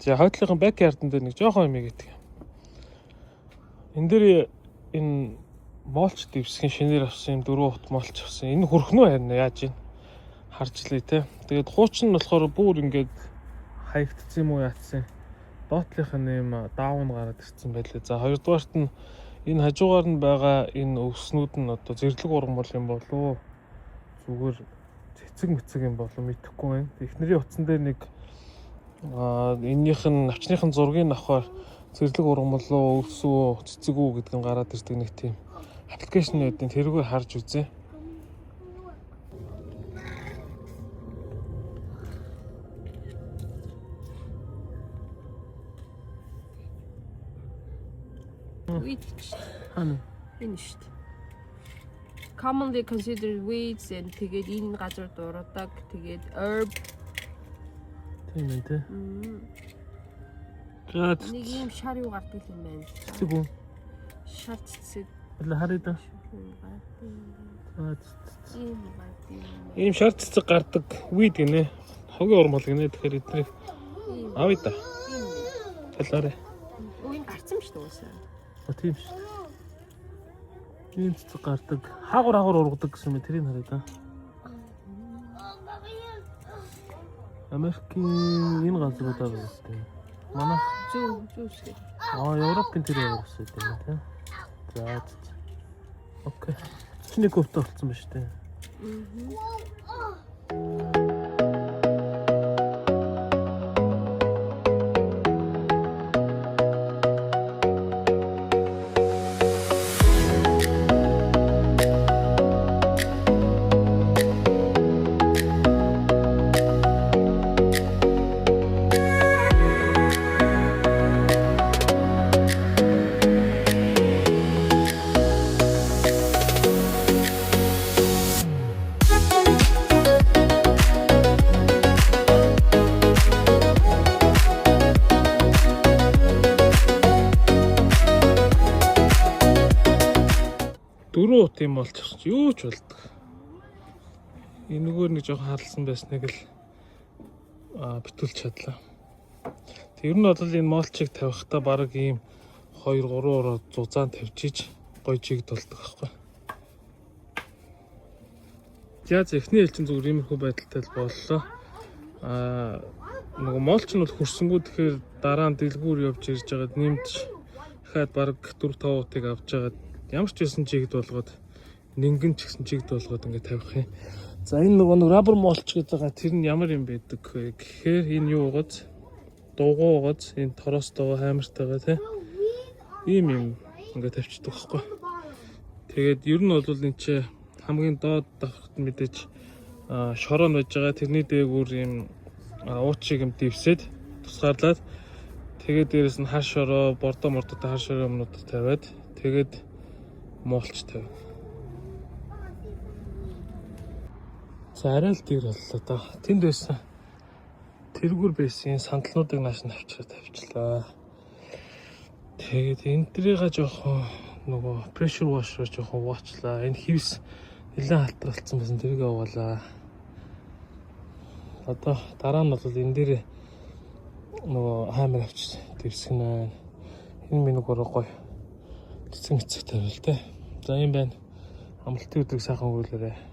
За хойдлынхан backyard дээр нэг жоохон юм гэдэг. Энд дээр энэ молч дэвсгэн шинээр авсан юм 4 хот молч авсан. Энэ хөрхнөө харин яаж ийн харж лээ те. Тэгээд хуучин нь болохоор бүр ингээд хаягдсан юм уу яатсан. Доотлынх нь юм даун гараад ирсэн байлээ. За хоёрдугаарт нь энэ хажуугаар нь байгаа энэ өвснүүд нь одоо зэрлэг ургамал юм болов уу? Зүгээр цэцэг мэцэг юм болов мэдэхгүй байна. Эхнэрийн утсан дээр нэг эннийх нь навчныхын зургийг авахаар зэрлэг ургамал уу, өвс үү, цэцэг үү гэдэг нь гараад ирдэг нэг тийм аппликейшн байдیں۔ Тэрүүгээр харж үзье. Wheat энэ шүү дээ. Commonly considered weeds and тэгээд энэ газар дурдаг тэгээд herb тийм ээ те. Нэг юм шар юу гардаг юм байна. Цэцэг үү? Шар цэцэг. Харъя да. Ийм шар цэцэг гардаг weed гинэ. Хогийн урмал гинэ. Тэгэхээр эднийг авъя да. Талаарай. Үн гарцсан шүү дээ уусаа. Тийм шүү. Ийм цэцэг гардаг. Хаагур ургадаг гэсэн юм тэрийг харъя да. Америкийн энэ газруудаа байдаг. Манайх зүүсгээ. Европын тэр явуулсан юм тийм. За. Окей. Чиний говьтой болсон ба штэ. Дөрөв тийм болчих чи юу ч болдог. Энэгээр нэг жоохон харлсан байсныг л битүүлж чадлаа. Тэр нь бол энэ молчийг тавихтаа баг ийм 2-3 ороо зузаан тавьчих гоё чигд болдог байхгүй. За эхний ээлжин зүгээр иймэрхүү байдалтай л боллоо. Нөгөө молч нь бол хөрсөнгөө тэгэхээр дараа нь дэлгүүр явж ирж байгаад нэмж дахиад баг 4-5 утыг авч жагаад ямар ч байсан чигд болгоод нингэн ч гэсэн чигд болгоод ингээд тавих юм. За энэ нөгөө раббер молч гэдэг байгаа тэр нь ямар юм байдаг вэ гэхээр энэ юу угааз дугуй угааз энэ тороостойгоо хаймартайгаа тий ийм юм ингээд тавьчихдаг байхгүй. Тэгээд ер нь бол энэ чи хамгийн доод давхрт мэдээж шороо нь байж байгаа тэрний дээгүүр ийм уучиг юм дэвсээд тусгаарлаад тэгээд дээрэс нь хар шороо бордоо мордотой хар шороо юмнуудад тавиад тэгээд молч тавь. За арай л дээр боллоо да. Тэнд байсан тэргүүр байсан сандалнуудыг нааш нь авчираа тавьчлаа. Тэгээд энтрийга жоохон нөгөө pressure washer жоохон уучлаа. Энэ хивс нэлээд халтралцсан байсан тэрийг явуулаа. Одоо дараа нь бол энэ дээр нөгөө хаймар авч дэвсгэнэ. Энэ минь нөгөө гоё цэцэг тавил тэ. За юм байна. Амралтын өдрийг сайхан өнгөрүүлээрэй.